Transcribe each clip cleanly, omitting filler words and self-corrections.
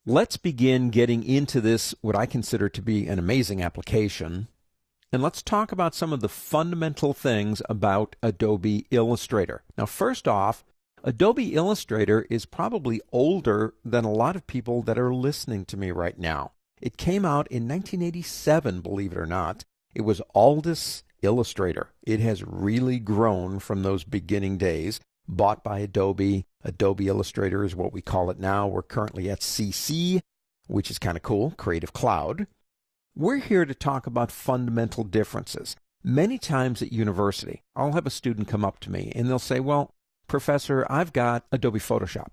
Let's begin getting into this, what I consider to be an amazing application, and let's talk about some of the fundamental things about Adobe Illustrator. Now, first off, Adobe Illustrator is probably older than a lot of people that are listening to me right now. It came out in 1987, believe it or not. It was Aldous Illustrator. It has really grown from those beginning days. Bought by Adobe. Adobe Illustrator is what we call it now. We're currently at CC, which is kind of cool, Creative Cloud. We're here to talk about fundamental differences. Many times at university, I'll have a student come up to me and they'll say, well, Professor, I've got Adobe Photoshop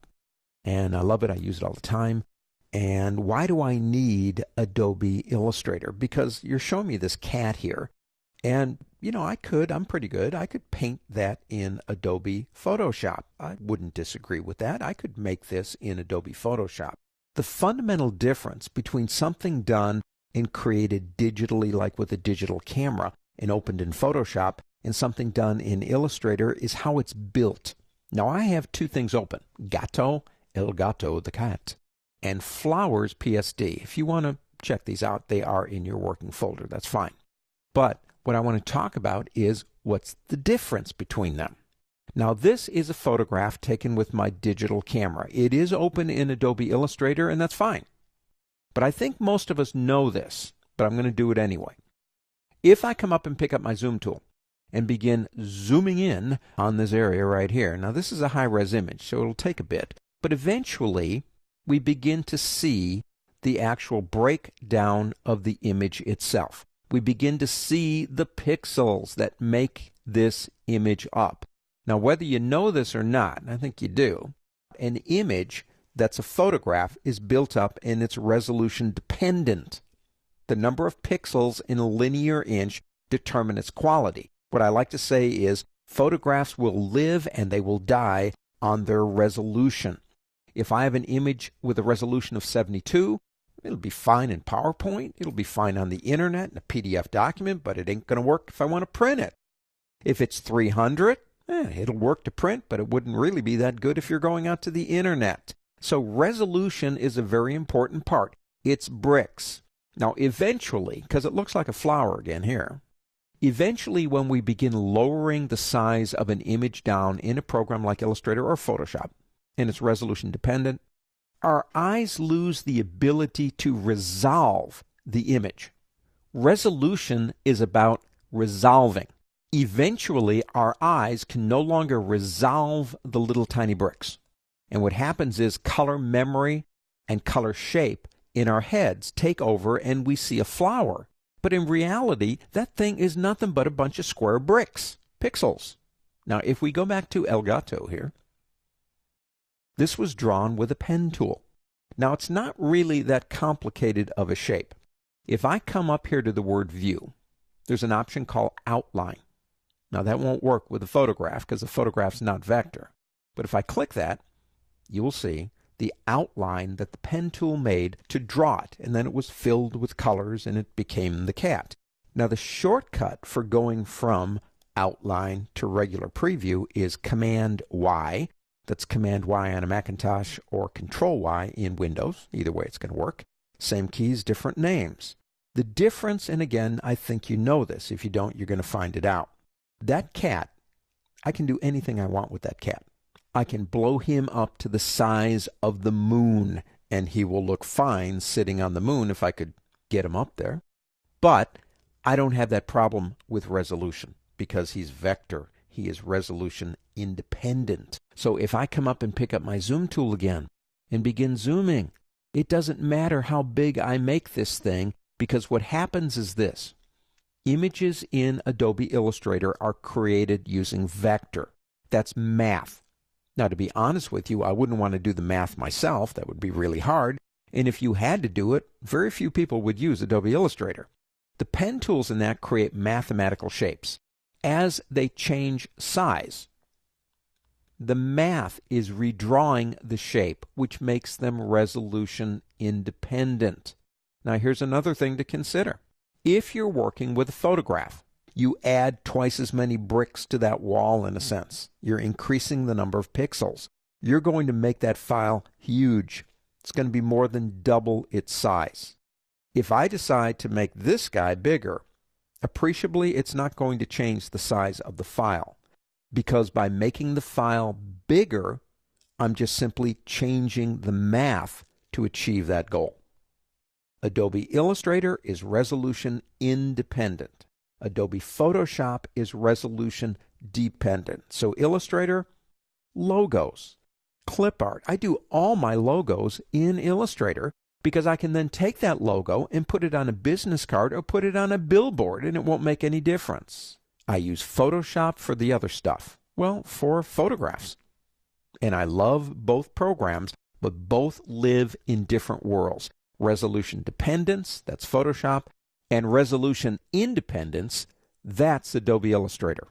and I love it. I use it all the time. And why do I need Adobe Illustrator? Because you're showing me this cat here. And, you know, I'm pretty good. I could paint that in Adobe Photoshop. I wouldn't disagree with that. I could make this in Adobe Photoshop. The fundamental difference between something done and created digitally, like with a digital camera, and opened in Photoshop, and something done in Illustrator is how it's built. Now, I have two things open, Gato, El Gato, the cat, and Flowers, PSD. If you want to check these out, they are in your working folder. That's fine. But what I want to talk about is what's the difference between them. Now, this is a photograph taken with my digital camera. It is open in Adobe Illustrator, and that's fine. But I think most of us know this, but I'm going to do it anyway. If I come up and pick up my zoom tool and begin zooming in on this area right here, now this is a high-res image, so it'll take a bit, but eventually we begin to see the actual breakdown of the image itself. We begin to see the pixels that make this image up. Now, whether you know this or not, and I think you do, an image that's a photograph is built up and it's resolution dependent. The number of pixels in a linear inch determine its quality. What I like to say is photographs will live and they will die on their resolution. If I have an image with a resolution of 72, it'll be fine in PowerPoint. It'll be fine on the internet in a PDF document, but it ain't going to work if I want to print it. If it's 300, it'll work to print, but it wouldn't really be that good if you're going out to the internet. So resolution is a very important part. It's bricks. Now, eventually, because it looks like a flower again here, eventually when we begin lowering the size of an image down in a program like Illustrator or Photoshop, and it's resolution dependent, our eyes lose the ability to resolve the image. Resolution is about resolving. Eventually, our eyes can no longer resolve the little tiny bricks. And what happens is color memory and color shape in our heads take over and we see a flower. But in reality, that thing is nothing but a bunch of square bricks, pixels. Now, if we go back to El Gato here, this was drawn with a pen tool. Now, it's not really that complicated of a shape. If I come up here to the word View, there's an option called Outline. Now, that won't work with a photograph because the photograph's not vector. But if I click that, you will see the outline that the pen tool made to draw it, and then it was filled with colors and it became the cat. Now, the shortcut for going from Outline to regular preview is Command Y. That's Command Y on a Macintosh or Control Y in Windows. Either way, it's going to work. Same keys, different names. The difference, and again, I think you know this. If you don't, you're going to find it out. That cat, I can do anything I want with that cat. I can blow him up to the size of the moon, and he will look fine sitting on the moon if I could get him up there. But I don't have that problem with resolution because he's vector. He is resolution independent. So if I come up and pick up my zoom tool again and begin zooming, it doesn't matter how big I make this thing, because what happens is this. Images in Adobe Illustrator are created using vector. That's math. Now, to be honest with you, I wouldn't want to do the math myself. That would be really hard. And if you had to do it, very few people would use Adobe Illustrator. The pen tools in that create mathematical shapes. As they change size, the math is redrawing the shape, which makes them resolution independent. Now, here's another thing to consider. If you're working with a photograph, you add twice as many bricks to that wall in a sense. You're increasing the number of pixels. You're going to make that file huge. It's going to be more than double its size. If I decide to make this guy bigger, appreciably it's not going to change the size of the file, because by making the file bigger, I'm just simply changing the math to achieve that goal. Adobe Illustrator is resolution independent. Adobe Photoshop is resolution dependent. So Illustrator, logos, clip art. I do all my logos in Illustrator because I can then take that logo and put it on a business card or put it on a billboard, and it won't make any difference. I use Photoshop for the other stuff. Well, for photographs. And I love both programs, but both live in different worlds. Resolution dependence, that's Photoshop, and resolution independence, that's Adobe Illustrator.